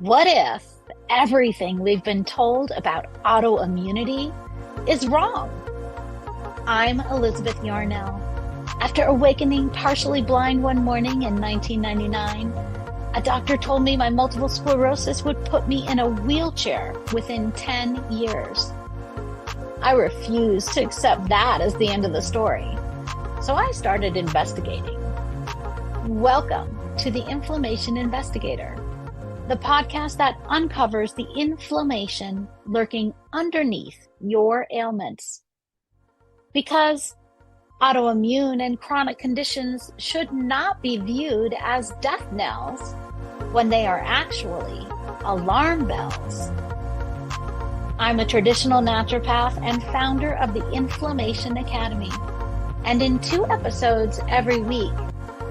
What if everything we've been told about autoimmunity is wrong? I'm Elizabeth Yarnell. After awakening partially blind one morning in 1999, a doctor told me my multiple sclerosis would put me in a wheelchair within 10 years. I refused to accept that as the end of the story, so I started investigating. Welcome to the Inflammation Investigator, the podcast that uncovers the inflammation lurking underneath your ailments. Because autoimmune and chronic conditions should not be viewed as death knells when they are actually alarm bells. I'm a traditional naturopath and founder of the Inflammation Academy. And in 2 episodes every week,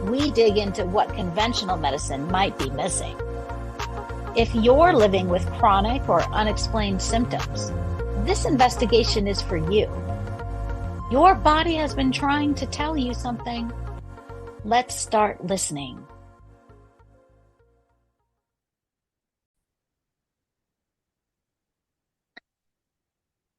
we dig into what conventional medicine might be missing. If you're living with chronic or unexplained symptoms, this investigation is for you. Your body has been trying to tell you something. Let's start listening.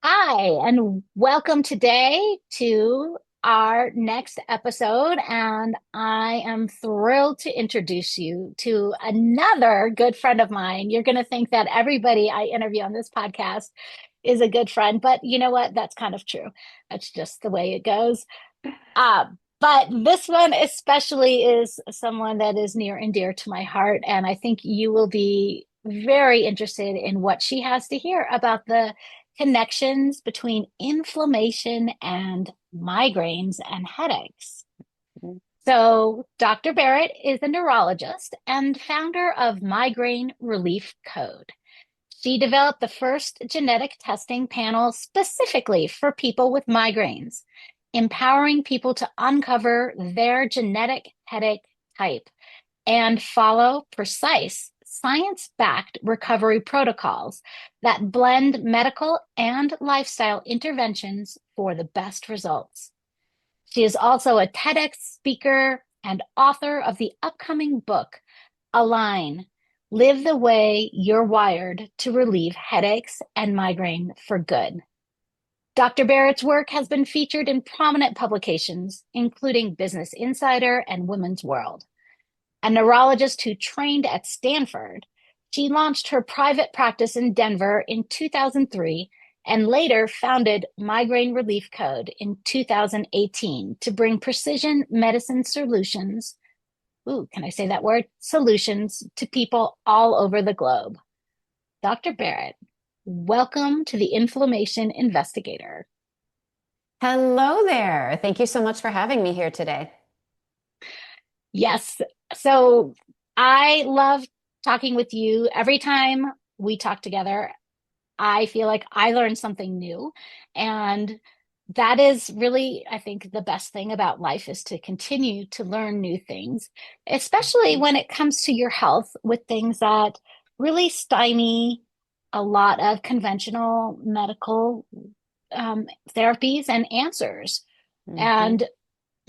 Hi, and welcome today to our next episode. And I am thrilled to introduce you to another good friend of mine. You're going to think that everybody I interview on this podcast is a good friend, but you know what? That's kind of true. That's just the way it goes. Uh, but this one especially is someone that is near and dear to my heart. And I think you will be very interested in what she has to hear about the connections between inflammation and migraines and headaches. So, Dr. Barrett is a neurologist and founder of Migraine Relief Code. She developed the first genetic testing panel specifically for people with migraines, empowering people to uncover their genetic headache type and follow precise science-backed recovery protocols that blend medical and lifestyle interventions for the best results. She is also a TEDx speaker and author of the upcoming book, Align, Live the Way You're Wired to Relieve Headaches and Migraine for Good. Dr. Barrett's work has been featured in prominent publications, including Business Insider and Women's World. A neurologist who trained at Stanford, she launched her private practice in Denver in 2003 and later founded Migraine Relief Code in 2018 to bring precision medicine solutions, can I say that word? Solutions to people all over the globe. Dr. Barrett, welcome to the Inflammation Investigator. Hello there. Thank you so much for having me here today. Yes. So I love talking with you. Every time we talk together, I feel like I learn something new. And that is really, I think, the best thing about life is to continue to learn new things, especially when it comes to your health with things that really stymie a lot of conventional medical therapies and answers. Mm-hmm. And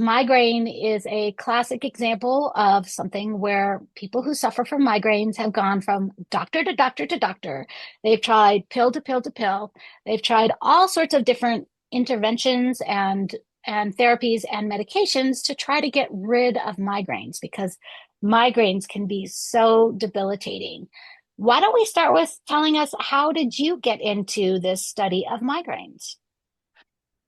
migraine is a classic example of something where people who suffer from migraines have gone from doctor to doctor to doctor. They've tried pill to pill to pill. They've tried all sorts of different interventions and therapies and medications to try to get rid of migraines because migraines can be so debilitating. Why don't we start with telling us, how did you get into this study of migraines?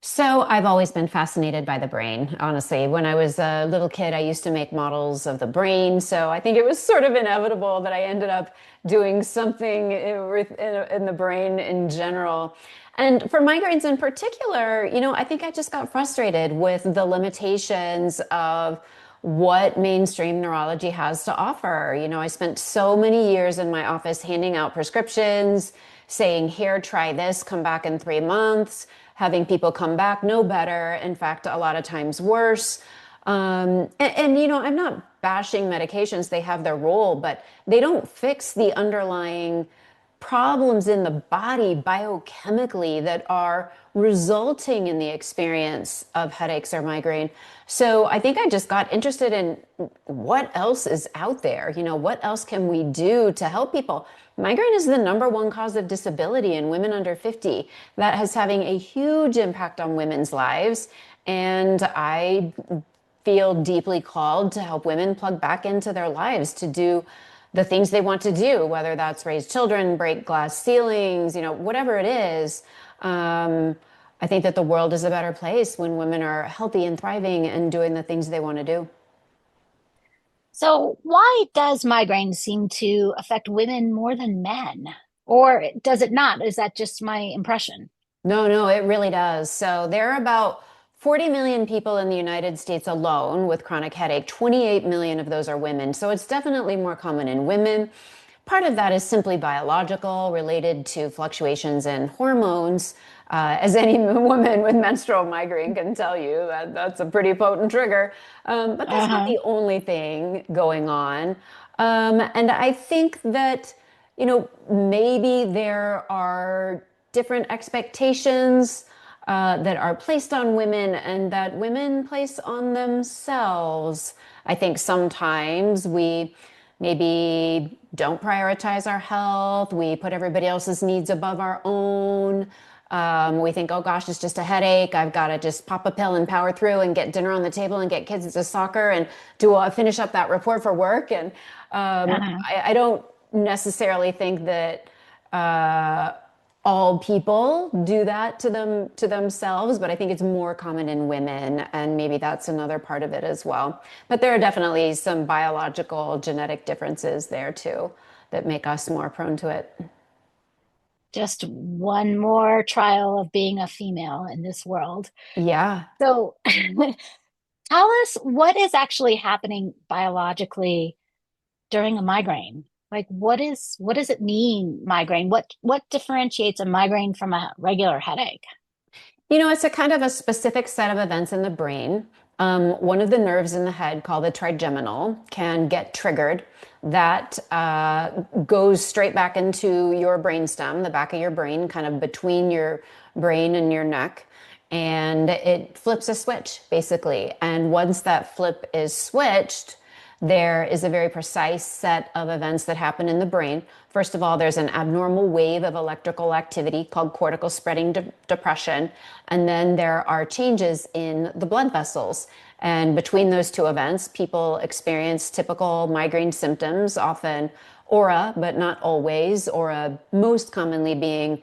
So I've always been fascinated by the brain, honestly. When I was a little kid, I used to make models of the brain. So I think it was sort of inevitable that I ended up doing something in the brain in general. And for migraines in particular, I think I just got frustrated with the limitations of what mainstream neurology has to offer. I spent so many years in my office handing out prescriptions, saying, here, try this, come back in 3 months, having people come back no better, in fact, a lot of times worse. I'm not bashing medications, they have their role, but they don't fix the underlying problems in the body biochemically that are resulting in the experience of headaches or migraine. So I think I just got interested in what else is out there. What else can we do to help people? Migraine is the number one cause of disability in women under 50. That is having a huge impact on women's lives. And I feel deeply called to help women plug back into their lives to do the things they want to do, whether that's raise children, break glass ceilings, whatever it is. I think that the world is a better place when women are healthy and thriving and doing the things they want to do. So, why does migraine seem to affect women more than men? Or does it not? Is that just my impression? No, no, it really does. So there are about 40 million people in the United States alone with chronic headache. 28 million of those are women. So it's definitely more common in women. Part of that is simply biological, related to fluctuations in hormones. As any woman with menstrual migraine can tell you, that's a pretty potent trigger. But that's not Uh-huh. the only thing going on. And I think that, maybe there are different expectations that are placed on women and that women place on themselves. I think sometimes we maybe don't prioritize our health. We put everybody else's needs above our own. We think, oh gosh, it's just a headache. I've got to just pop a pill and power through and get dinner on the table and get kids to soccer and finish up that report for work. And Uh-huh. I don't necessarily think that all people do that to themselves, but I think it's more common in women, and maybe that's another part of it as well. But there are definitely some biological genetic differences there too that make us more prone to it. Just one more trial of being a female in this world. Yeah. So, tell us what is actually happening biologically during a migraine. Like what does it mean, migraine? What differentiates a migraine from a regular headache? It's a kind of a specific set of events in the brain. One of the nerves in the head, called the trigeminal, can get triggered. That goes straight back into your brainstem, the back of your brain, kind of between your brain and your neck. And it flips a switch, basically. And once that flip is switched, there is a very precise set of events that happen in the brain. First of all, there's an abnormal wave of electrical activity called cortical spreading depression. And then there are changes in the blood vessels. And between those two events, people experience typical migraine symptoms, often aura, but not always. Aura most commonly being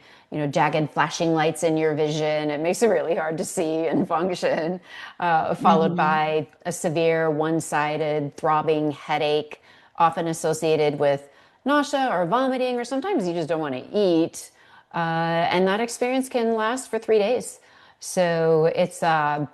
jagged flashing lights in your vision. It makes it really hard to see and function, followed Hmm. by a severe one-sided throbbing headache, often associated with nausea or vomiting, or sometimes you just don't want to eat. And that experience can last for 3 days. So it's a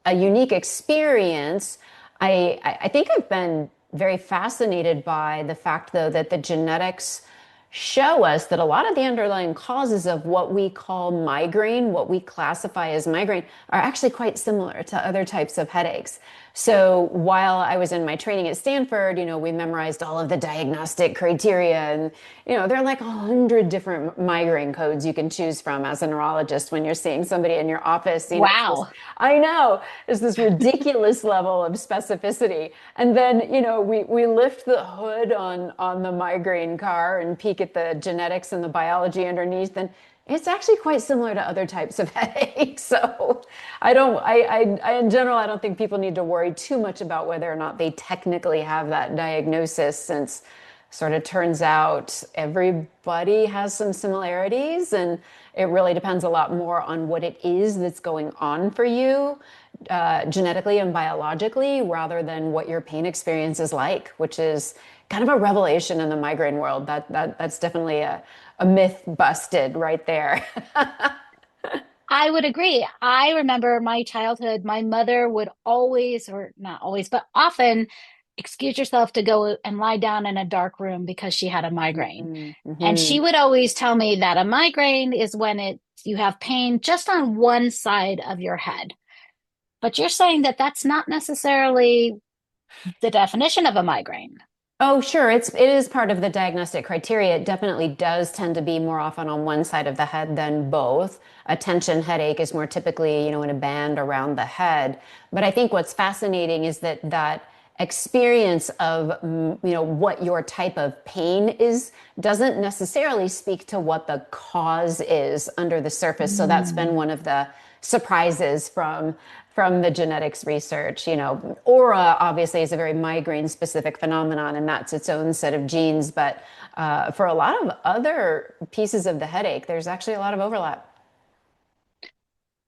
unique experience. I think I've been very fascinated by the fact, though, that the genetics show us that a lot of the underlying causes of what we call migraine, what we classify as migraine, are actually quite similar to other types of headaches. So while I was in my training at Stanford, we memorized all of the diagnostic criteria, and there are like 100 different migraine codes you can choose from as a neurologist when you're seeing somebody in your office. It's this, Wow. I know, it's this ridiculous level of specificity. And then, we lift the hood on the migraine car and peek at the genetics and the biology underneath, and it's actually quite similar to other types of headaches. So in general, I don't think people need to worry too much about whether or not they technically have that diagnosis, since sort of turns out everybody has some similarities, and it really depends a lot more on what it is that's going on for you, genetically and biologically, rather than what your pain experience is like, which is kind of a revelation in the migraine world. That's definitely a myth busted right there. I would agree. I remember my childhood, my mother would always, or not always, but often excuse herself to go and lie down in a dark room because she had a migraine. And she Hmm. would always tell me that a migraine is when you have pain just on one side of your head. But you're saying that that's not necessarily the definition of a migraine. Oh, sure. It is part of the diagnostic criteria. It definitely does tend to be more often on one side of the head than both. A tension headache is more typically, in a band around the head. But I think what's fascinating is that experience of, what your type of pain is doesn't necessarily speak to what the cause is under the surface. So that's been Mm. one of the surprises from the genetics research. Aura obviously is a very migraine specific phenomenon, and that's its own set of genes. But for a lot of other pieces of the headache, there's actually a lot of overlap.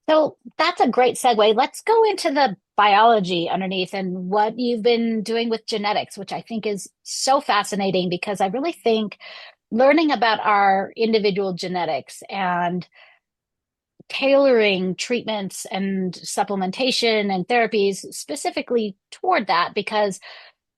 So that's a great segue. Let's go into the biology underneath and what you've been doing with genetics, which I think is so fascinating because I really think learning about our individual genetics and tailoring treatments and supplementation and therapies specifically toward that, because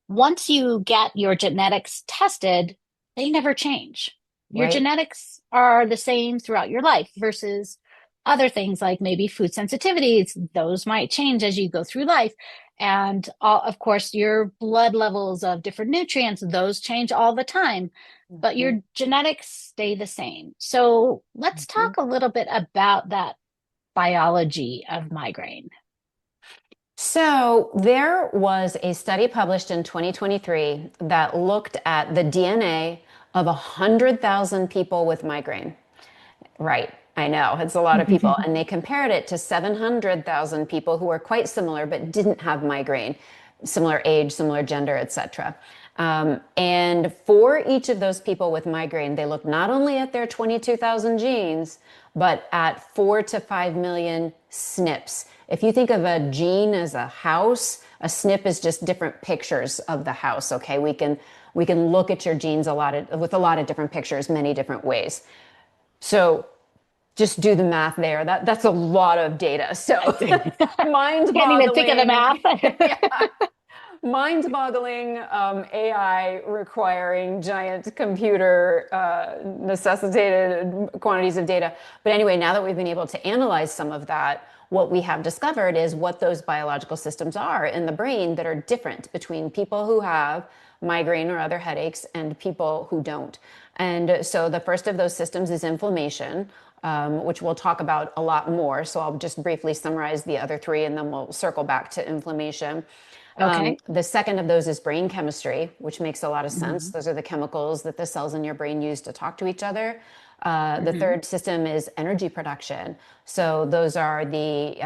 once you get your genetics tested, they never change. Your Right. genetics are the same throughout your life versus other things like maybe food sensitivities. Those might change as you go through life. And of course, your blood levels of different nutrients, those change all the time, but Mhm. your genetics stay the same. So let's Mhm. talk a little bit about that biology of migraine. So there was a study published in 2023 that looked at the DNA of 100,000 people with migraine. Right. I know. It's a lot of people. And they compared it to 700,000 people who were quite similar but didn't have migraine, similar age, similar gender, etc. And for each of those people with migraine, they looked not only at their 22,000 genes, but at 4 to 5 million SNPs. If you think of a gene as a house, a SNP is just different pictures of the house. Okay, we can look at your genes with a lot of different pictures, many different ways. So just do the math there. That's a lot of data. So mind Can't even think of the boggling. math. Yeah. Mind boggling AI requiring giant computer necessitated quantities of data. But anyway, now that we've been able to analyze some of that, what we have discovered is what those biological systems are in the brain that are different between people who have migraine or other headaches and people who don't. And so the first of those systems is inflammation, which we'll talk about a lot more. So I'll just briefly summarize the other three and then we'll circle back to inflammation. Okay. The second of those is brain chemistry, which makes a lot of sense. Hmm. Those are the chemicals that the cells in your brain use to talk to each other. The Hmm. third system is energy production. So those are the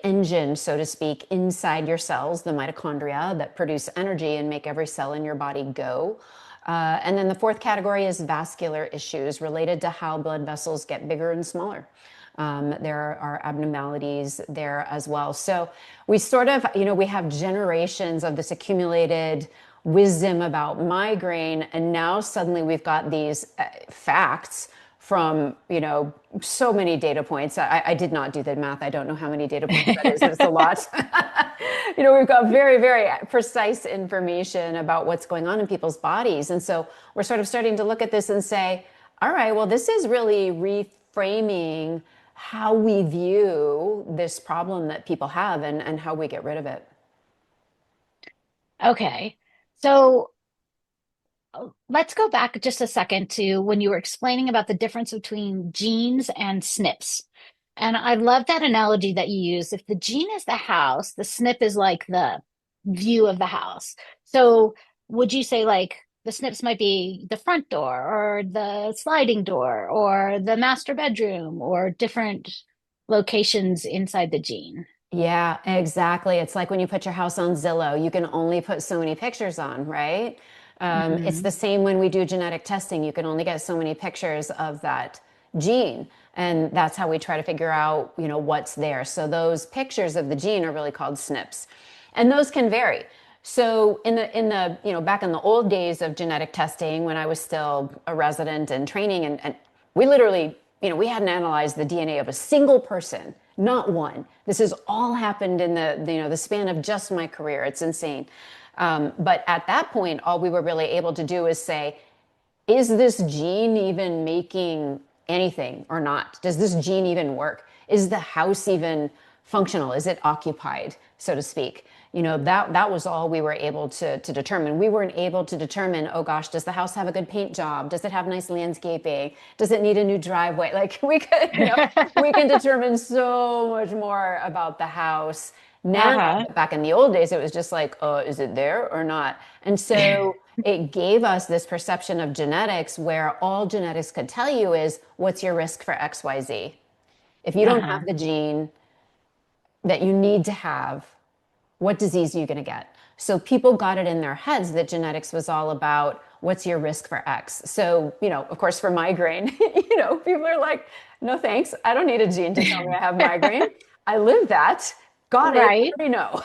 engine, so to speak, inside your cells, the mitochondria that produce energy and make every cell in your body go. And then the fourth category is vascular issues related to how blood vessels get bigger and smaller. There are abnormalities there as well. So we sort of, we have generations of this accumulated wisdom about migraine, and now suddenly we've got these facts from, so many data points. I did not do the math. I don't know how many data points that is, but it's a lot. We've got very, very precise information about what's going on in people's bodies. And so we're sort of starting to look at this and say, all right, well, this is really reframing how we view this problem that people have and how we get rid of it. Okay. So let's go back just a second to when you were explaining about the difference between genes and SNPs. And I love that analogy that you use. If the gene is the house, the SNP is like the view of the house. So would you say like the SNPs might be the front door or the sliding door or the master bedroom or different locations inside the gene? Yeah, exactly. It's like when you put your house on Zillow, you can only put so many pictures on, right? It's Hmm. the same when we do genetic testing. You can only get so many pictures of that gene. And that's how we try to figure out, what's there. So those pictures of the gene are really called SNPs. And those can vary. So back in the old days of genetic testing, when I was still a resident and training, and we literally, we hadn't analyzed the DNA of a single person, not one. This has all happened in the span of just my career. It's insane. But at that point, all we were really able to do is say, is this gene even making anything or not? Does this gene even work? Is the house even functional? Is it occupied? so to speak. That was all we were able to determine. We weren't able to determine, oh gosh, does the house have a good paint job? Does it have nice landscaping? Does it need a new driveway? Like we can determine so much more about the house now. Uh-huh. But back in the old days, it was just like, is it there or not? And so it gave us this perception of genetics where all genetics could tell you is what's your risk for XYZ. If you don't have Uh-huh. the gene that you need to have, what disease are you going to get? So people got it in their heads that genetics was all about what's your risk for X. So, of course, for migraine, people are like, no thanks. I don't need a gene to tell me I have migraine. I live that. Got it. I Right, already know.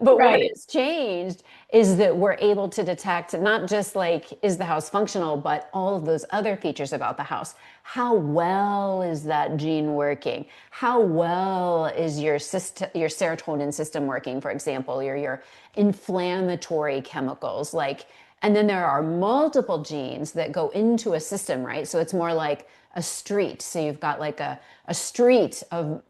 But what right. has changed is that we're able to detect not just like, is the house functional, but all of those other features about the house. How well is that gene working? How well is your serotonin system working, for example, your inflammatory chemicals? And then there are multiple genes that go into a system, right? So it's more like a street. So you've got like a street of,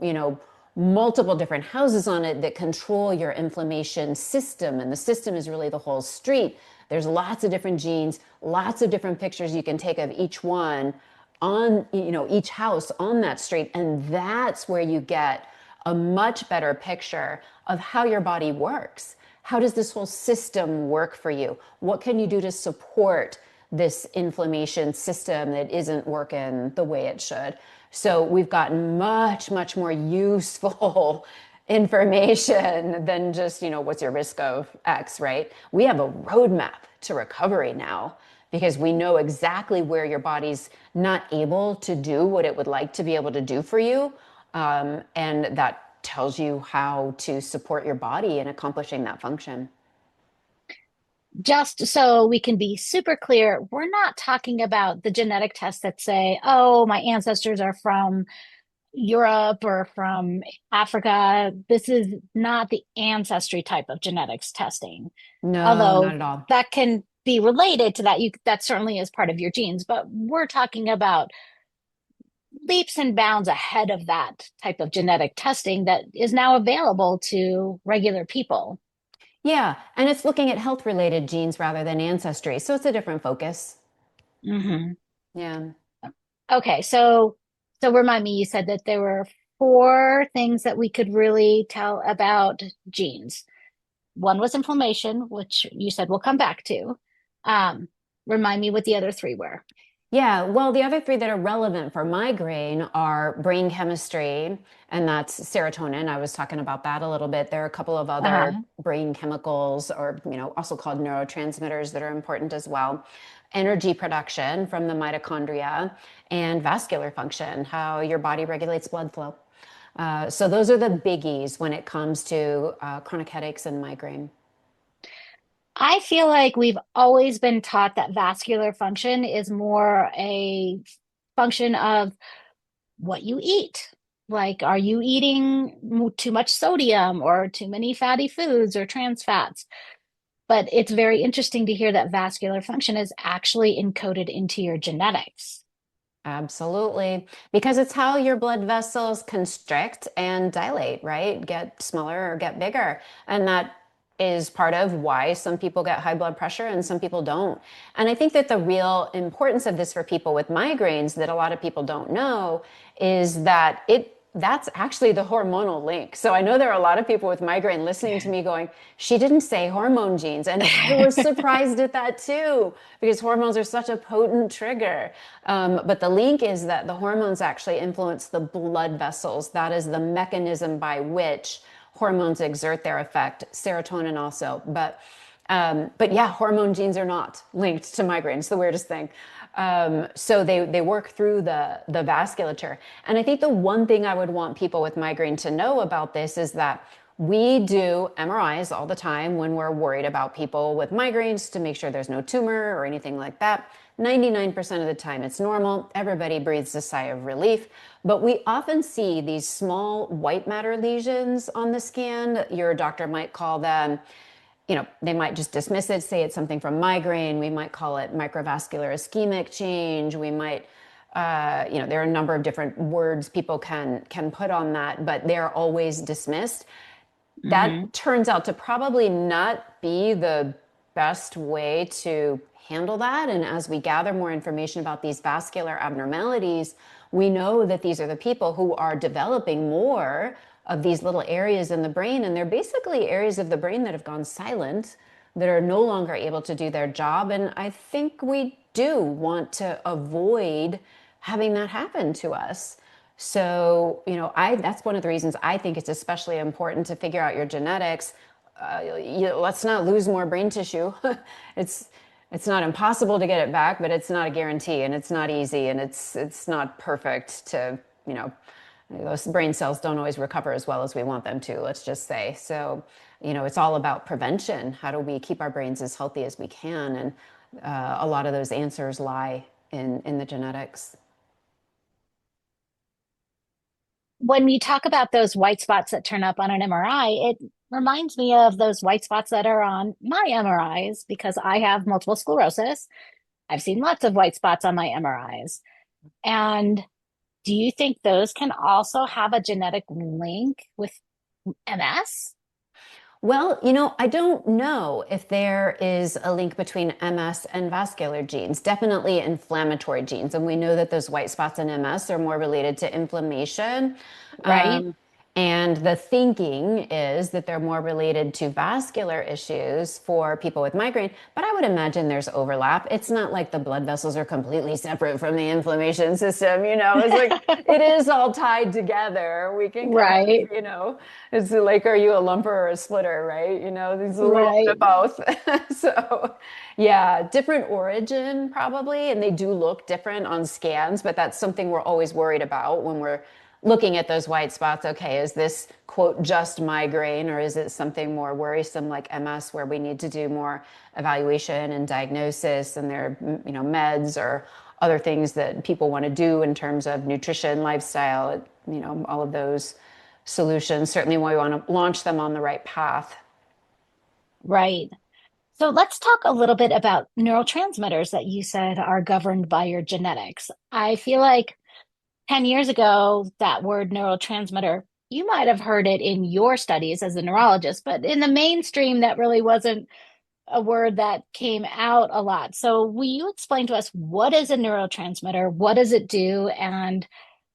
multiple different houses on it that control your inflammation system. And the system is really the whole street. There's lots of different genes, lots of different pictures you can take of each one on, each house on that street. And that's where you get a much better picture of how your body works. How does this whole system work for you? What can you do to support this inflammation system that isn't working the way it should? So we've gotten much, much more useful information than just, what's your risk of X, right? We have a roadmap to recovery now because we know exactly where your body's not able to do what it would like to be able to do for you. And that tells you how to support your body in accomplishing that function. Just so we can be super clear, we're not talking about the genetic tests that say, oh, my ancestors are from Europe or from Africa. This is not the ancestry type of genetics testing, No, not although at all. that can be related to that. That certainly is part of your genes, but we're talking about leaps and bounds ahead of that type of genetic testing that is now available to regular people. Yeah, and it's looking at health related genes rather than ancestry. So it's a different focus. Hmm. Yeah. Okay, so remind me, you said that there were four things that we could really tell about genes. One was inflammation, which you said we'll come back to. Um, Remind me what the other three were. Yeah, well, the other three that are relevant for migraine are brain chemistry, and that's serotonin. I was talking about that a little bit. There are a couple of other Uh-huh. brain chemicals, or also called neurotransmitters, that are important as well. Energy production from the mitochondria, and vascular function, how your body regulates blood flow. So those are the biggies when it comes to chronic headaches and migraine. I feel like we've always been taught that vascular function is more a function of what you eat. Like, are you eating too much sodium or too many fatty foods or trans fats? But it's very interesting to hear that vascular function is actually encoded into your genetics. Absolutely. Because it's how your blood vessels constrict and dilate, right? Get smaller or get bigger. And that is part of why some people get high blood pressure and some people don't. And I think that the real importance of this for people with migraines that a lot of people don't know is that that's actually the hormonal link. So I know there are a lot of people with migraine listening to me going, she didn't say hormone genes. And I was surprised at that too, because hormones are such a potent trigger. But the link is that the hormones actually influence the blood vessels. That is the mechanism by which hormones exert their effect. Serotonin also. But yeah, hormone genes are not linked to migraines. The weirdest thing. So they work through the vasculature. And I think the one thing I would want people with migraine to know about this is that we do MRIs all the time when we're worried about people with migraines to make sure there's no tumor or anything like that. 99% of the time it's normal. Everybody breathes a sigh of relief. But we often see these small white matter lesions on the scan. Your doctor might call them, they might just dismiss it, say it's something from migraine. We might call it microvascular ischemic change. We might, there are a number of different words people can put on that, but they're always dismissed. Hmm. That turns out to probably not be the best way to handle that. And as we gather more information about these vascular abnormalities, we know that these are the people who are developing more of these little areas in the brain. And they're basically areas of the brain that have gone silent, that are no longer able to do their job. And I think we do want to avoid having that happen to us. So, that's one of the reasons I think it's especially important to figure out your genetics. Let's not lose more brain tissue. it's it's not impossible to get it back, but it's not a guarantee, and it's not easy, and it's not perfect to, those brain cells don't always recover as well as we want them to, let's just say. So, it's all about prevention. How do we keep our brains as healthy as we can? And a lot of those answers lie in the genetics. When you talk about those white spots that turn up on an MRI, it reminds me of those white spots that are on my MRIs because I have multiple sclerosis. I've seen lots of white spots on my MRIs. And do you think those can also have a genetic link with MS? Well, I don't know if there is a link between MS and vascular genes, definitely inflammatory genes. And we know that those white spots in MS are more related to inflammation. Right? Um, and the thinking is that they're more related to vascular issues for people with migraine. But I would imagine there's overlap. It's not like the blood vessels are completely separate from the inflammation system. It's like it is all tied together. We can kind Right, of, it's like, are you a lumper or a splitter, right? There's a little bit right, of both. So, yeah, different origin probably, and they do look different on scans, but that's something we're always worried about when we're looking at those white spots. Okay, is this quote just migraine, or is it something more worrisome like MS where we need to do more evaluation and diagnosis, and there are, meds or other things that people want to do in terms of nutrition, lifestyle, all of those solutions. Certainly, we want to launch them on the right path. right. So let's talk a little bit about neurotransmitters that you said are governed by your genetics. I feel like 10 years ago, that word neurotransmitter, you might have heard it in your studies as a neurologist, but in the mainstream, that really wasn't a word that came out a lot. So, will you explain to us what is a neurotransmitter? What does it do? And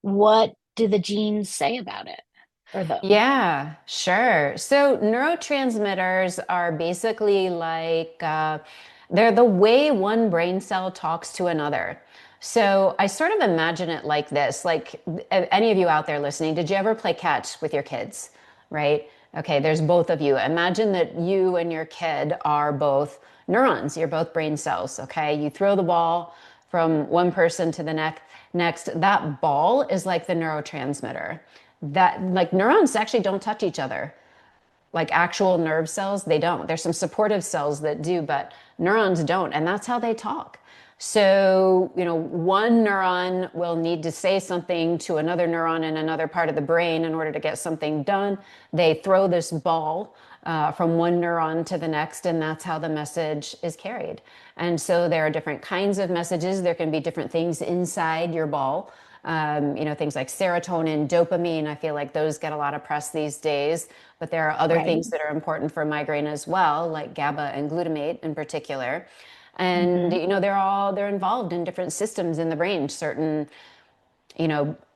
what do the genes say about it or them? Yeah, sure. So neurotransmitters are basically like they're the way one brain cell talks to another. So I sort of imagine it like this, like any of you out there listening, did you ever play catch with your kids? Right? Okay, there's both of you. Imagine that you and your kid are both neurons. You're both brain cells. Okay, you throw the ball from one person to the next. That ball is like the neurotransmitter. That, like, neurons actually don't touch each other. Like actual nerve cells, they don't. There's some supportive cells that do, but neurons don't, and that's how they talk. So, one neuron will need to say something to another neuron in another part of the brain in order to get something done. They throw this ball from one neuron to the next, and that's how the message is carried. And so there are different kinds of messages. There can be different things inside your ball. Things like serotonin, dopamine. I feel like those get a lot of press these days, but there are other Right. things that are important for migraine as well, like GABA and glutamate in particular. And Hmm. they're involved in different systems in the brain, certain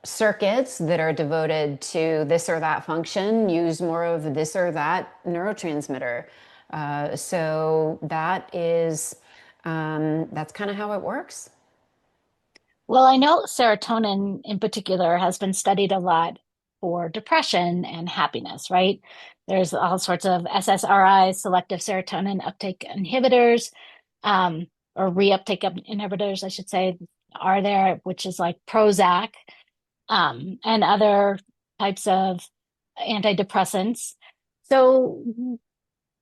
circuits that are devoted to this or that function use more of this or that neurotransmitter. So that's kind of how it works. Well, I know serotonin in particular has been studied a lot for depression and happiness, right? There's all sorts of SSRIs, selective serotonin uptake inhibitors, or reuptake inhibitors, I should say, are there, which is like Prozac, and other types of antidepressants. So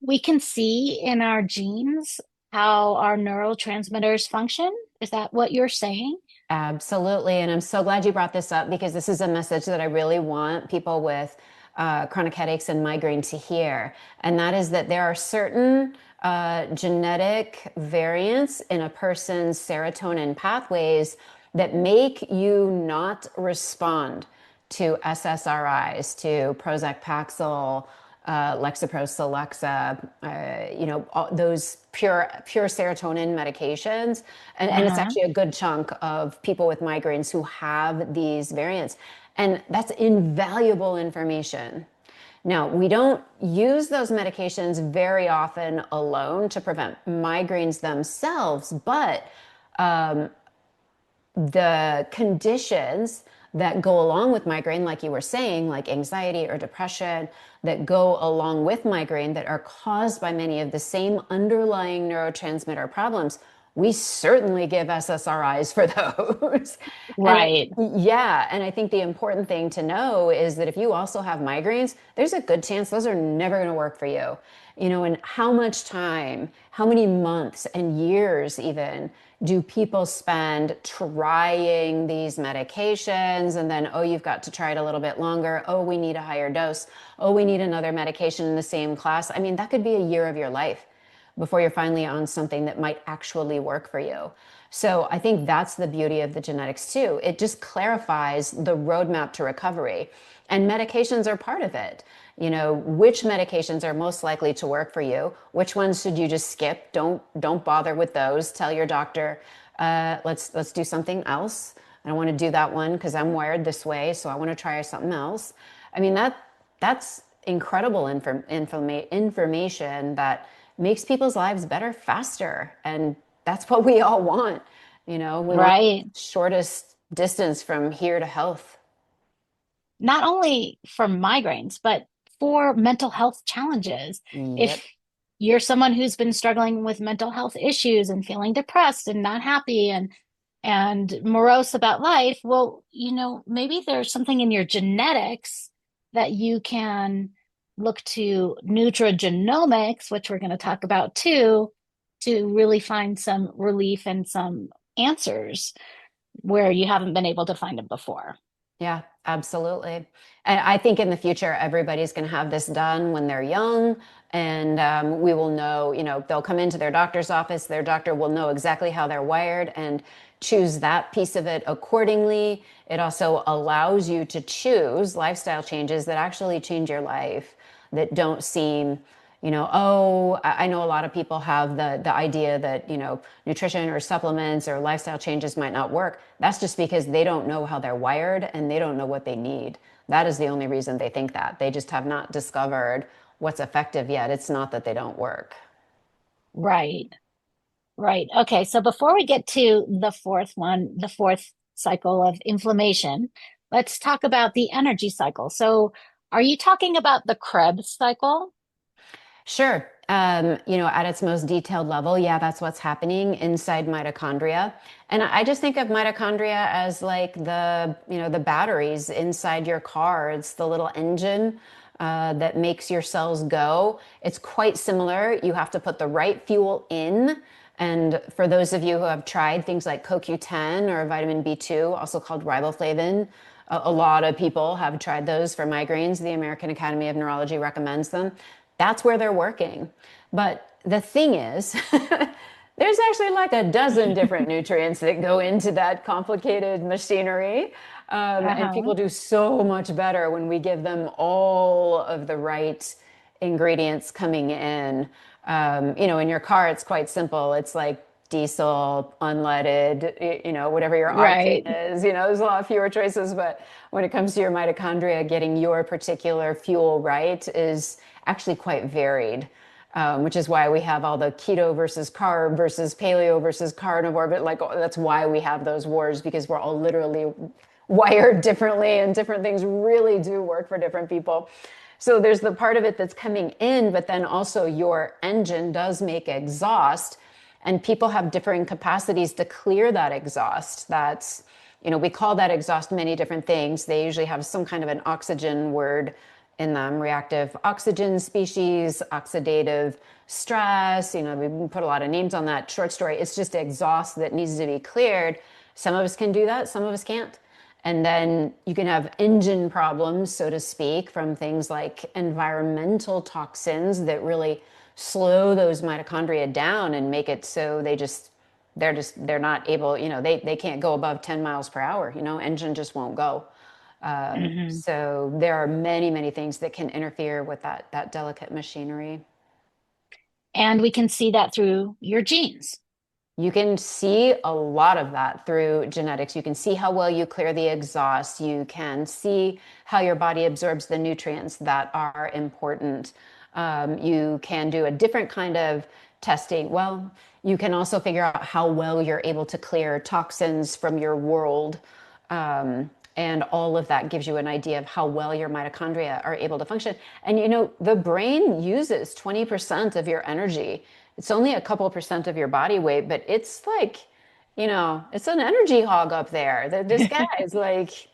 we can see in our genes how our neurotransmitters function. Is that what you're saying? Absolutely. And I'm so glad you brought this up because this is a message that I really want people with chronic headaches and migraine to hear. And that is that there are certain genetic variants in a person's serotonin pathways that make you not respond to SSRIs, to Prozac Paxil, Lexapro, Celexa, those pure serotonin medications. And it's Uh-huh. actually a good chunk of people with migraines who have these variants. And that's invaluable information. Now, we don't use those medications very often alone to prevent migraines themselves, but the conditions that go along with migraine, like you were saying, like anxiety or depression, that go along with migraine that are caused by many of the same underlying neurotransmitter problems, we certainly give SSRIs for those. And Right. yeah, and I think the important thing to know is that if you also have migraines, there's a good chance those are never going to work for you. And how much time, how many months and years even do people spend trying these medications and then, oh, you've got to try it a little bit longer. Oh, we need a higher dose. Oh, we need another medication in the same class. I mean, that could be a year of your life before you're finally on something that might actually work for you. So I think that's the beauty of the genetics too. It just clarifies the roadmap to recovery. And medications are part of it. Which medications are most likely to work for you? Which ones should you just skip? Don't bother with those. Tell your doctor, let's do something else. I don't want to do that one because I'm wired this way, so I want to try something else. I mean that's incredible information that makes people's lives better faster, and that's what we all want. We want Right. shortest distance from here to health. Not only for migraines, but for mental health challenges. If Yep. you're someone who's been struggling with mental health issues and feeling depressed and not happy and morose about life, well, maybe there's something in your genetics that you can look to nutrigenomics, which we're going to talk about too, to really find some relief and some answers where you haven't been able to find them before. Yeah, absolutely. And I think in the future, everybody's going to have this done when they're young. And we will know, they'll come into their doctor's office. Their doctor will know exactly how they're wired and choose that piece of it accordingly. It also allows you to choose lifestyle changes that actually change your life, that don't seem oh, I know a lot of people have the idea that, nutrition or supplements or lifestyle changes might not work. That's just because they don't know how they're wired and they don't know what they need. That is the only reason they think that. They just have not discovered what's effective yet. It's not that they don't work. Right. Right. Okay. So before we get to the fourth cycle of inflammation, let's talk about the energy cycle. So are you talking about the Krebs cycle? Sure. At its most detailed level, yeah, that's what's happening inside mitochondria. And I just think of mitochondria as like the batteries inside your car. It's the little engine that makes your cells go. It's quite similar. You have to put the right fuel in. And for those of you who have tried things like CoQ10 or vitamin B2, also called riboflavin, a lot of people have tried those for migraines. The American Academy of Neurology recommends them. That's where they're working. But the thing is, there's actually like a dozen different nutrients that go into that complicated machinery. And Uh-huh. people do so much better when we give them all of the right ingredients coming in. In your car, it's quite simple. It's like diesel, unleaded, whatever your Right. octane is. There's a lot fewer choices, but when it comes to your mitochondria, getting your particular fuel right is actually quite varied. Which is why we have all the keto versus carb versus paleo versus carnivore. But that's why we have those wars, because we're all literally wired differently and different things really do work for different people. So there's the part of it that's coming in, but then also your engine does make exhaust, and people have differing capacities to clear that exhaust. We call that exhaust many different things. They usually have some kind of an oxygen word in them: reactive oxygen species, oxidative stress. We put a lot of names on that. Short story, it's just exhaust that needs to be cleared. Some of us can do that, some of us can't. And then you can have engine problems, so to speak, from things like environmental toxins that really slow those mitochondria down and make it so they're not able, they can't go above 10 miles per hour. Engine just won't go. Hmm. So there are many, many things that can interfere with that delicate machinery. And we can see that through your genes. You can see a lot of that through genetics. You can see how well you clear the exhaust. You can see how your body absorbs the nutrients that are important. You can do a different kind of testing. Well, you can also figure out how well you're able to clear toxins from your world. And all of that gives you an idea of how well your mitochondria are able to function. And the brain uses 20% of your energy. It's only a couple percent of your body weight, but it's like, it's an energy hog up there. This guy is like,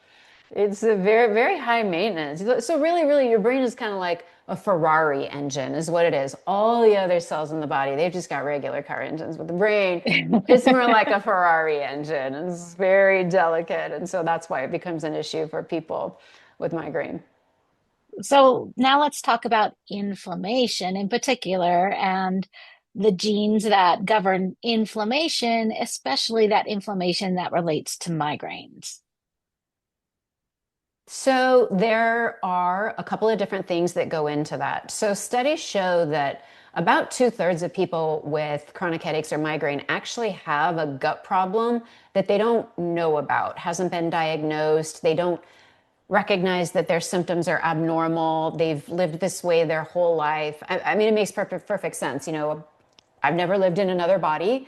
it's a very, very high maintenance. So really, really, your brain is kind of like a Ferrari engine, is what it is. All the other cells in the body, they've just got regular car engines, but the brain, it's more like a Ferrari engine. It's very delicate, and so that's why it becomes an issue for people with migraine. So now let's talk about inflammation in particular and the genes that govern inflammation, especially that inflammation that relates to migraines. So there are a couple of different things that go into that. So studies show that about 2/3 of people with chronic headaches or migraine actually have a gut problem that they don't know about, hasn't been diagnosed. They don't recognize that their symptoms are abnormal. They've lived this way their whole life. I mean, it makes perfect sense. I've never lived in another body.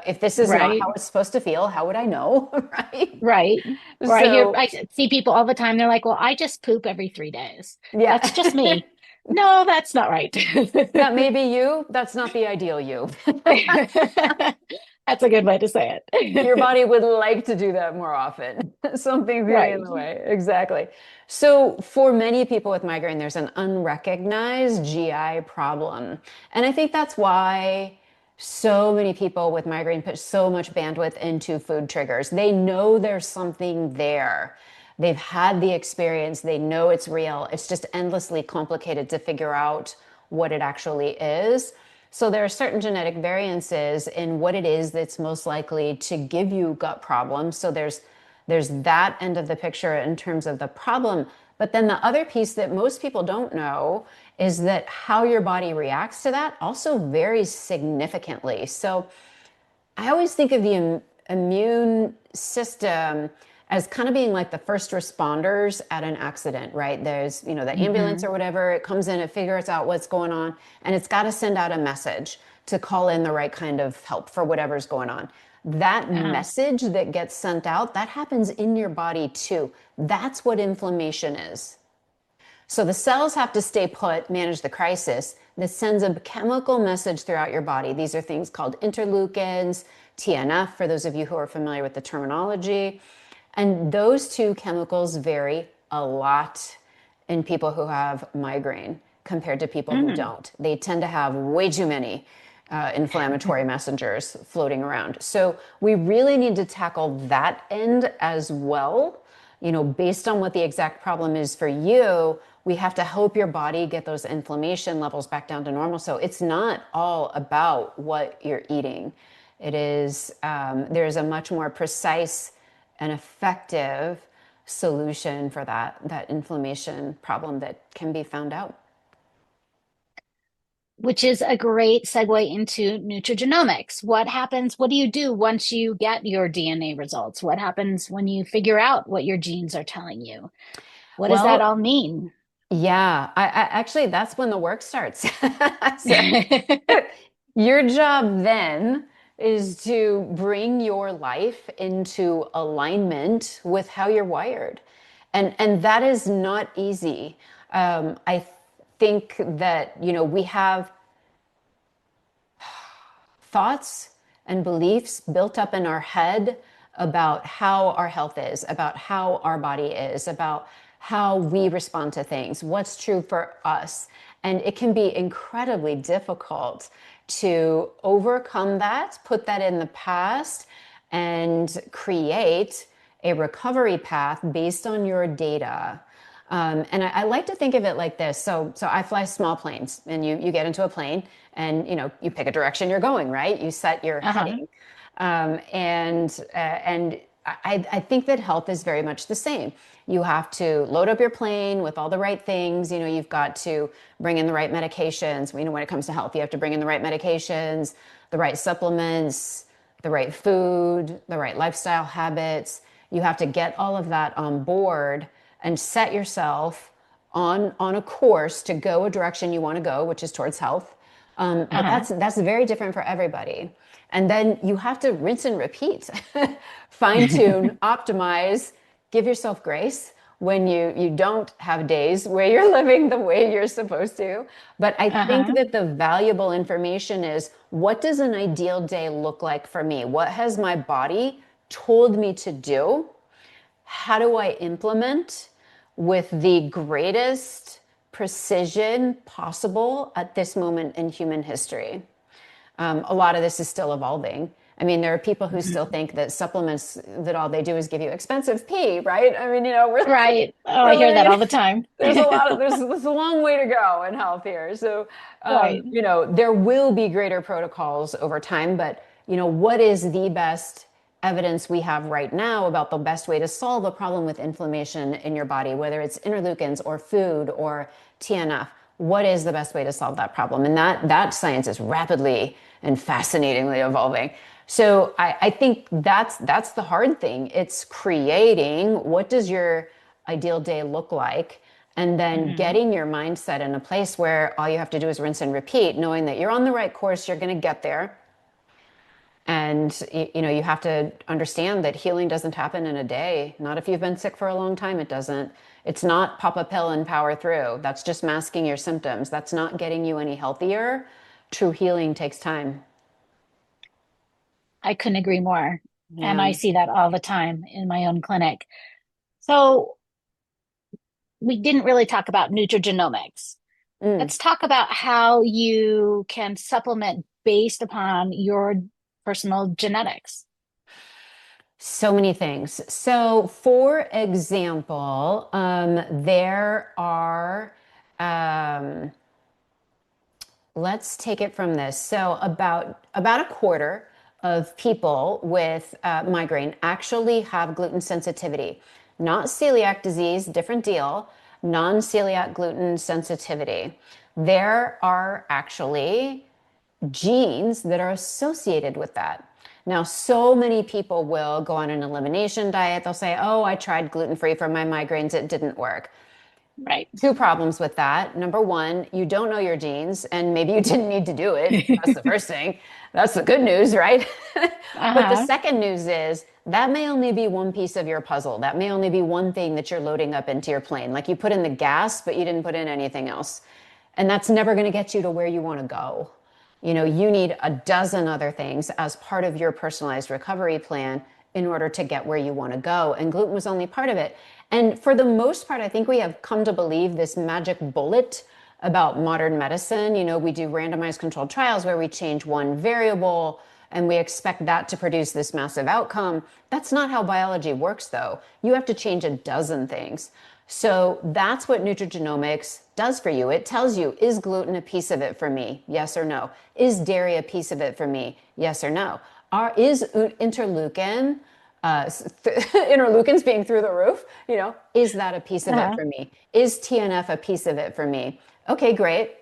If this is not Right, how it's supposed to feel, how would I know? Right? right. Or So, I see people all the time. They're like, well, I just poop every 3 days. That's just yeah. me. No, that's not right. That may be you. That's not the ideal you. That's a good way to say Your it. body would like to do that more often. Something's getting in Right. the way. Exactly. So, for many people with migraine, there's an unrecognized GI problem. And I think that's why so many people with migraine put so much bandwidth into food triggers. They know there's something there. They've had the experience, they know it's real. It's just endlessly complicated to figure out what it actually is. So there are certain genetic variances in what it is that's most likely to give you gut problems. So there's that end of the picture in terms of the problem. But then the other piece that most people don't know is that how your body reacts to that also varies significantly. So I always think of the immune system as kind of being like the first responders at an accident, right? There's, the ambulance Hmm. or whatever, it comes in, it figures out what's going on, and it's got to send out a message to call in the right kind of help for whatever's going on. That Uh-huh. message that gets sent out, that happens in your body too. That's what inflammation is. So the cells have to stay put, manage the crisis. This sends a chemical message throughout your body. These are things called interleukins, TNF, for those of you who are familiar with the terminology. And those two chemicals vary a lot in people who have migraine compared to people who Hmm. don't. They tend to have way too many inflammatory messengers floating around. So we really need to tackle that end as well. Based on what the exact problem is for you, we have to help your body get those inflammation levels back down to normal. So it's not all about what you're eating. It is, there's a much more precise and effective solution for that inflammation problem that can be found out. Which is a great segue into nutrigenomics. What happens? What do you do once you get your DNA results? What happens when you figure out what your genes are telling you? What does that Well, all mean? yeah, I actually that's when the work starts. So your job then is to bring your life into alignment with how you're wired. And that is not easy. I think that, we have thoughts and beliefs built up in our head about how our health is, about how our body is, about how we respond to things, what's true for us. And it can be incredibly difficult to overcome that, put that in the past, and create a recovery path based on your data. And I like to think of it like this. So I fly small planes, and you get into a plane, and you pick a direction you're going, right? You set your Uh-huh. heading, and I think that health is very much the same. You have to load up your plane with all the right things. You've got to bring in the right medications. When it comes to health, you have to bring in the right medications, the right supplements, the right food, the right lifestyle habits. You have to get all of that on board and set yourself on a course to go a direction you want to go, which is towards health. But Uh-huh. that's very different for everybody. And then you have to rinse and repeat, fine tune, optimize, give yourself grace when you don't have days where you're living the way you're supposed to. But I think Uh-huh. that the valuable information is, what does an ideal day look like for me? What has my body told me to do? How do I implement with the greatest precision possible at this moment in human history? A lot of this is still evolving. I mean, there are people who still Mhm. think that supplements, that all they do is give you expensive pee, right? I mean, Right. Oh, I we're hear that living, all the time. there's a long way to go in health here. So, Right. there will be greater protocols over time, but, what is the best evidence we have right now about the best way to solve a problem with inflammation in your body, whether it's interleukins or food or TNF? What is the best way to solve that problem? And that science is rapidly and fascinatingly evolving. So I think that's the hard thing. It's creating, what does your ideal day look like? And then Hmm. getting your mindset in a place where all you have to do is rinse and repeat, knowing that you're on the right course, you're going to get there. And you have to understand that healing doesn't happen in a day. Not if you've been sick for a long time, it doesn't. It's not pop a pill and power through. That's just masking your symptoms. That's not getting you any healthier. True healing takes time. I couldn't agree more. And Yeah. I see that all the time in my own clinic. So we didn't really talk about nutrigenomics. Mm. Let's talk about how you can supplement based upon your personal genetics. So many things. So, for example, there are, um, let's take it from this. So, about a quarter of people with migraine actually have gluten sensitivity, not celiac disease, different deal, non-celiac gluten sensitivity. There are actually genes that are associated with that. Now, so many people will go on an elimination diet. They'll say, "Oh, I tried gluten free for my migraines, it didn't work." Right. Two problems with that. Number one, you don't know your genes, and maybe you didn't need to do it. That's the first thing. That's the good news, right? But the Uh-huh. second news is that may only be one piece of your puzzle. That may only be one thing that you're loading up into your plane. Like, you put in the gas, but you didn't put in anything else. And that's never going to get you to where you want to go. You need a dozen other things as part of your personalized recovery plan in order to get where you want to go. And gluten was only part of it. And for the most part, I think we have come to believe this magic bullet about modern medicine. We do randomized controlled trials where we change one variable and we expect that to produce this massive outcome. That's not how biology works, though. You have to change a dozen things. So that's what nutrigenomics does for you. It tells you, is gluten a piece of it for me? Yes or no. Is dairy a piece of it for me? Yes or no. Is interleukin, interleukins being through the roof, is that a piece of it Uh-huh. for me? Is TNF a piece of it for me? Okay, great.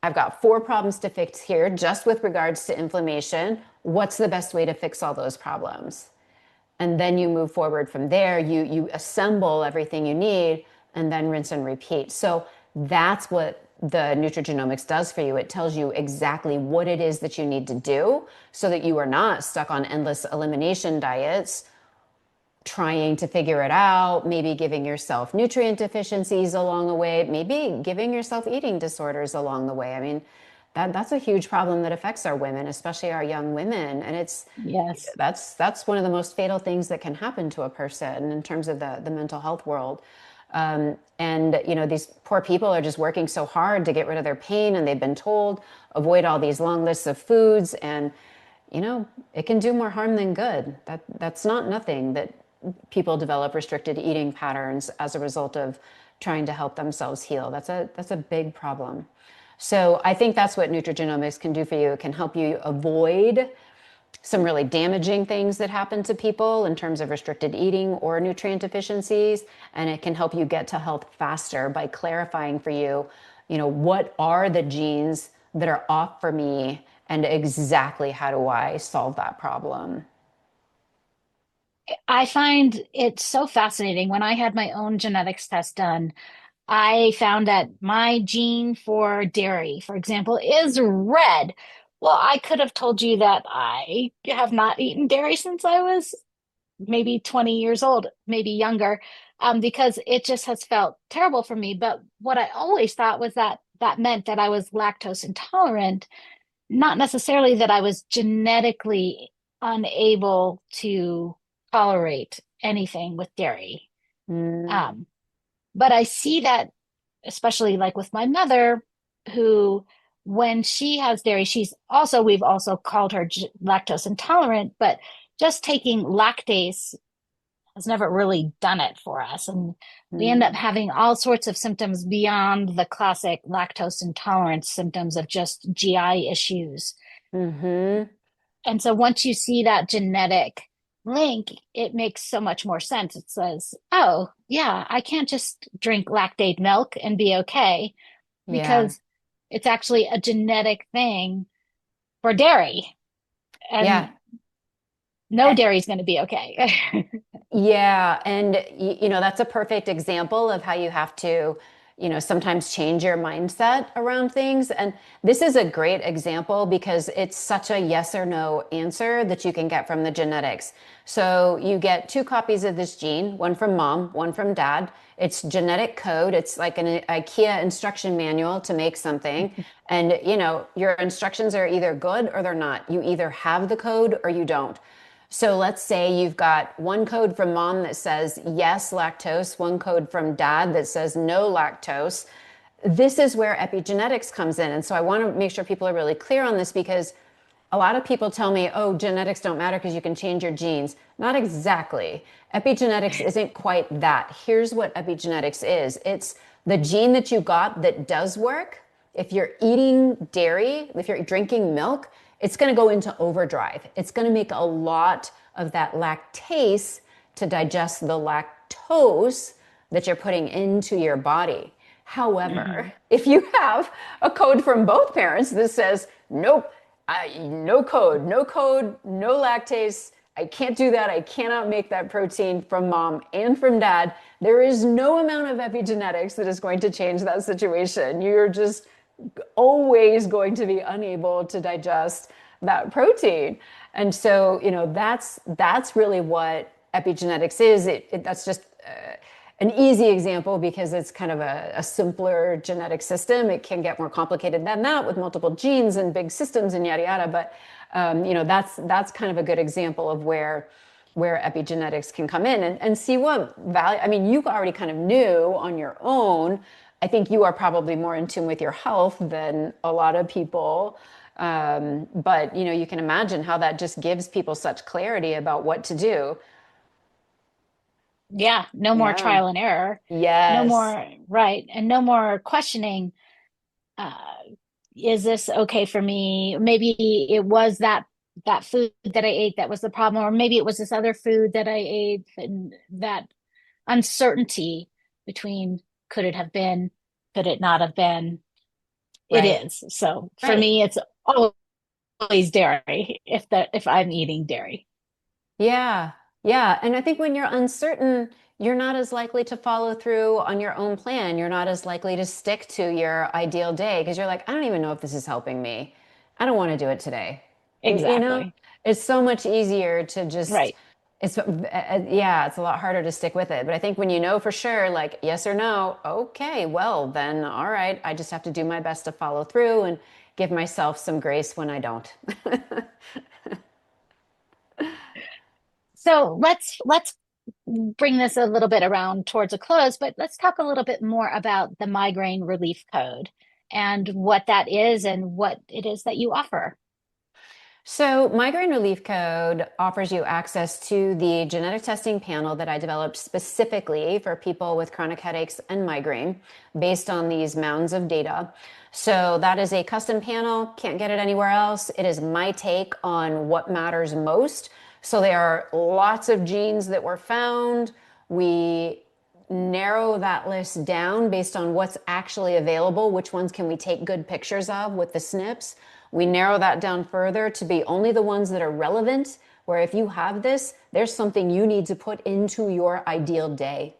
I've got four problems to fix here just with regards to inflammation. What's the best way to fix all those problems? And then you move forward from there. You assemble everything you need and then rinse and repeat. So that's what the nutrigenomics does for you. It tells you exactly what it is that you need to do so that you are not stuck on endless elimination diets trying to figure it out, maybe giving yourself nutrient deficiencies along the way, maybe giving yourself eating disorders along the way. I mean, that's a huge problem that affects our women, especially our young women. And Yes. that's one of the most fatal things that can happen to a person in terms of the mental health world. And these poor people are just working so hard to get rid of their pain, and they've been told avoid all these long lists of foods, and it can do more harm than good. That's not nothing that people develop restricted eating patterns as a result of trying to help themselves heal. That's a big problem. So I think that's what nutrigenomics can do for you. It can help you avoid some really damaging things that happen to people in terms of restricted eating or nutrient deficiencies. And it can help you get to health faster by clarifying for you, what are the genes that are off for me and exactly how do I solve that problem? I find it so fascinating. When I had my own genetics test done, I found that my gene for dairy, for example, is red. Well, I could have told you that I have not eaten dairy since I was maybe 20 years old, maybe younger, because it just has felt terrible for me. But what I always thought was that that meant that I was lactose intolerant, not necessarily that I was genetically unable to tolerate anything with dairy. Mm, Um, but I see that, especially like with my mother, who, when she has dairy, we've also called her lactose intolerant, but just taking lactase has never really done it for us. And we end up mm, having all sorts of symptoms beyond the classic lactose intolerance symptoms of just GI issues. mm-hmm. And so once you see that genetic link, it makes so much more sense. It says, oh, yeah, I can't just drink lactate milk and be okay Yeah. because it's actually a genetic thing for dairy. Yeah. And no dairy is going to be okay. Yeah, and that's a perfect example of how you have to, sometimes change your mindset around things. And this is a great example because it's such a yes or no answer that you can get from the genetics. So you get two copies of this gene, one from mom, one from dad. It's genetic code. It's like an IKEA instruction manual to make something. And, your instructions are either good or they're not. You either have the code or you don't. So let's say you've got one code from mom that says yes, lactose, one code from dad that says no lactose. This is where epigenetics comes in. And so I want to make sure people are really clear on this because a lot of people tell me, oh, genetics don't matter because you can change your genes. Not exactly. Epigenetics isn't quite that. Here's what epigenetics is it's the gene that you got that does work. If you're eating dairy, if you're drinking milk, it's going to go into overdrive. It's going to make a lot of that lactase to digest the lactose that you're putting into your body. However, Mhm. if you have a code from both parents that says, nope, no code, no code, no lactase, I can't do that. I cannot make that protein from mom and from dad. There is no amount of epigenetics that is going to change that situation. You're just always going to be unable to digest that protein. And so, that's really what epigenetics is. That's just an easy example because it's kind of a simpler genetic system. It can get more complicated than that with multiple genes and big systems and yada yada. But that's kind of a good example of where epigenetics can come in and see what value. I mean, you already kind of knew on your own. I think you are probably more in tune with your health than a lot of people. But you can imagine how that just gives people such clarity about what to do. Yeah, no more Yeah. trial and error, no Yes. more, right, and no more questioning. Uh, is this okay for me? Maybe it was that food that I ate that was the problem, or maybe it was this other food that I ate, and that uncertainty between could it have been, could it not have been? It Right. is. So for Right. me, it's always dairy if I'm eating dairy. Yeah. Yeah. And I think when you're uncertain, you're not as likely to follow through on your own plan. You're not as likely to stick to your ideal day because you're like, I don't even know if this is helping me. I don't want to do it today. You know, Exactly. it's so much easier to just, Right. yeah, it's a lot harder to stick with it. But I think when you know for sure, like yes or no, okay, well, then all right, I just have to do my best to follow through and give myself some grace when I don't. So let's bring this a little bit around towards a close, but let's talk a little bit more about the Migraine Relief Code and what that is and what it is that you offer. So, Migraine Relief Code offers you access to the genetic testing panel that I developed specifically for people with chronic headaches and migraine based on these mounds of data. So, that is a custom panel, can't get it anywhere else. It is my take on what matters most. So, there are lots of genes that were found. We narrow that list down based on what's actually available, which ones can we take good pictures of with the SNPs. We narrow that down further to be only the ones that are relevant, where if you have this, there's something you need to put into your ideal day.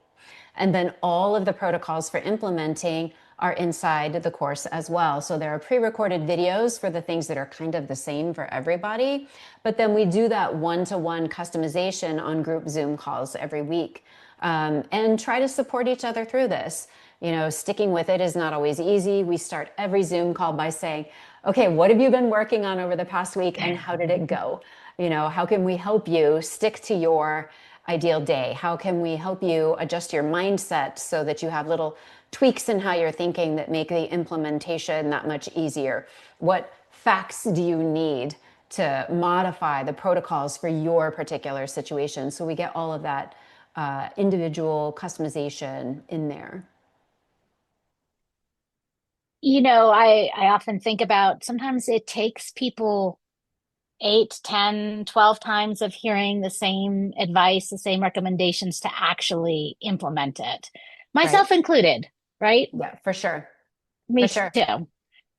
And then all of the protocols for implementing are inside the course as well. So there are pre-recorded videos for the things that are kind of the same for everybody, but then we do that one-to-one customization on group Zoom calls every week, and try to support each other through this. You know, sticking with it is not always easy. We start every Zoom call by saying, okay, what have you been working on over the past week and how did it go? You know, how can we help you stick to your ideal day? How can we help you adjust your mindset so that you have little tweaks in how you're thinking that make the implementation that much easier? What facts do you need to modify the protocols for your particular situation? So we get all of that individual customization in there. I often think about sometimes it takes people 8, 10, 12 times of hearing the same advice, the same recommendations to actually implement it, Right. myself included, right? Yeah, for sure. For Me sure. too.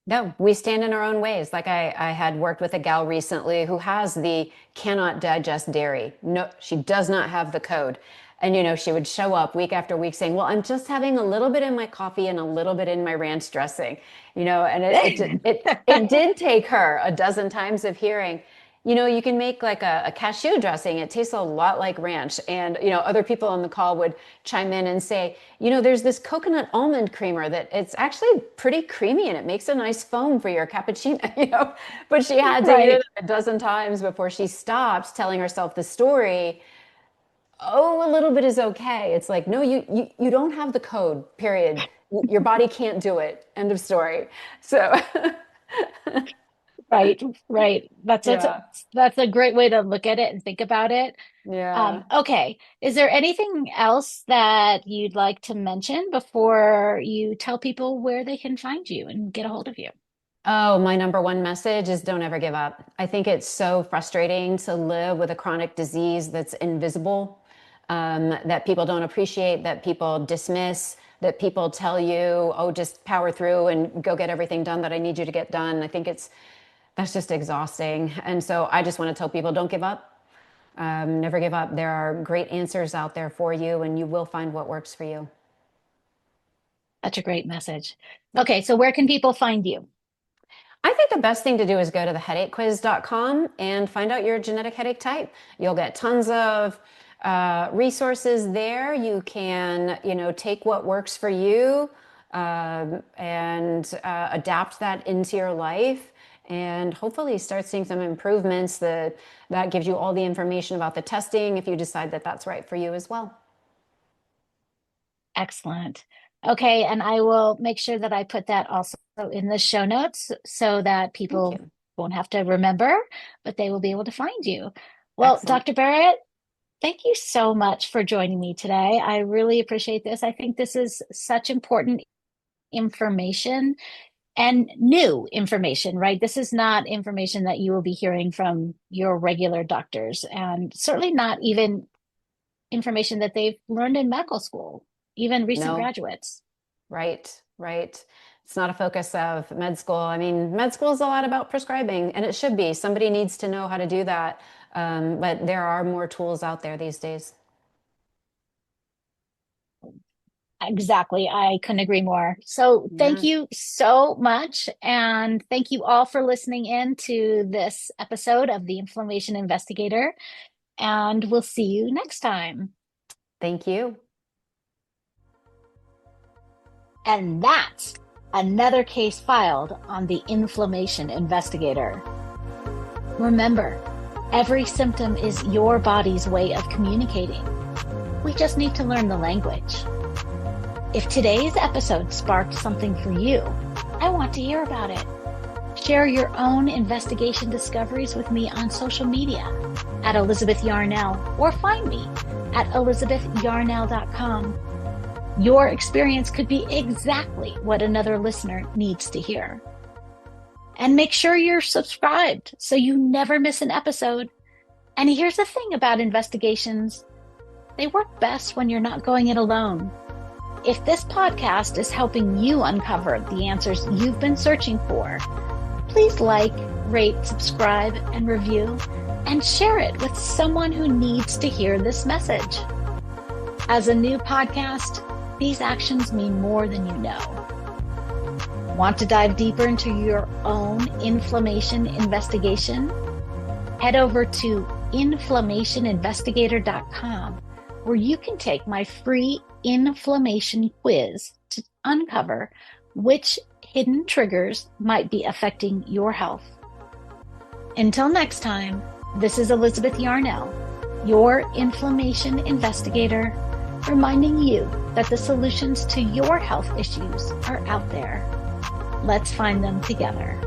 No, we stand in our own ways. Like I had worked with a gal recently who has the cannot digest dairy. No, she does not have the code. And she would show up week after week saying, "Well, I'm just having a little bit in my coffee and a little bit in my ranch dressing." And it did take her a dozen times of hearing, you can make like a cashew dressing. It tastes a lot like ranch. And, other people on the call would chime in and say, there's this coconut almond creamer that it's actually pretty creamy and it makes a nice foam for your cappuccino, but she had to hear Right, that a dozen times before she stopped telling herself the story. Oh, a little bit is okay. It's like, no, you don't have the code, period. Your body can't do it. End of story. So, right, right. yeah. That's a great way to look at it and think about it. Yeah. Okay. Is there anything else that you'd like to mention before you tell people where they can find you and get a hold of you? Oh, my number one message is don't ever give up. I think it's so frustrating to live with a chronic disease that's invisible, that people don't appreciate, that people dismiss, that people tell you, oh, just power through and go get everything done that I need you to get done. I think that's just exhausting. And so I just want to tell people don't give up. Never give up. There are great answers out there for you, and you will find what works for you. Such a great message. Okay, so where can people find you? I think the best thing to do is go to theheadachequiz.com and find out your genetic headache type. You'll get tons of resources there. You can, take what works for you and adapt that into your life and hopefully start seeing some improvements that gives you all the information about the testing if you decide that that's right for you as well. Excellent. Okay, and I will make sure that I put that also in the show notes so that Thank people you. won't have to remember, but they will be able to find you. Well, Excellent. Dr. Barrett, thank you so much for joining me today. I really appreciate this. I think this is such important information and new information, right? This is not information that you will be hearing from your regular doctors, and certainly not even information that they've learned in medical school, even recent No. graduates. Right, right. It's not a focus of med school. I mean, med school is a lot about prescribing, and it should be. Somebody needs to know how to do that. But there are more tools out there these days. Exactly. I couldn't agree more. So thank Yeah. you so much. And thank you all for listening in to this episode of the Inflammation Investigator. And we'll see you next time. Thank you. And that's another case filed on the Inflammation Investigator. Remember, every symptom is your body's way of communicating. We just need to learn the language. If today's episode sparked something for you, I want to hear about it. Share your own investigation discoveries with me on social media at Elizabeth Yarnell, or find me at elizabethyarnell.com. Your experience could be exactly what another listener needs to hear. And make sure you're subscribed so you never miss an episode. And here's the thing about investigations. They work best when you're not going it alone. If this podcast is helping you uncover the answers you've been searching for, please like, rate, subscribe, and review, and share it with someone who needs to hear this message. As a new podcast, these actions mean more than you know. Want to dive deeper into your own inflammation investigation? Head over to inflammationinvestigator.com, where you can take my free inflammation quiz to uncover which hidden triggers might be affecting your health. Until next time, this is Elizabeth Yarnell, your inflammation investigator, reminding you that the solutions to your health issues are out there. Let's find them together.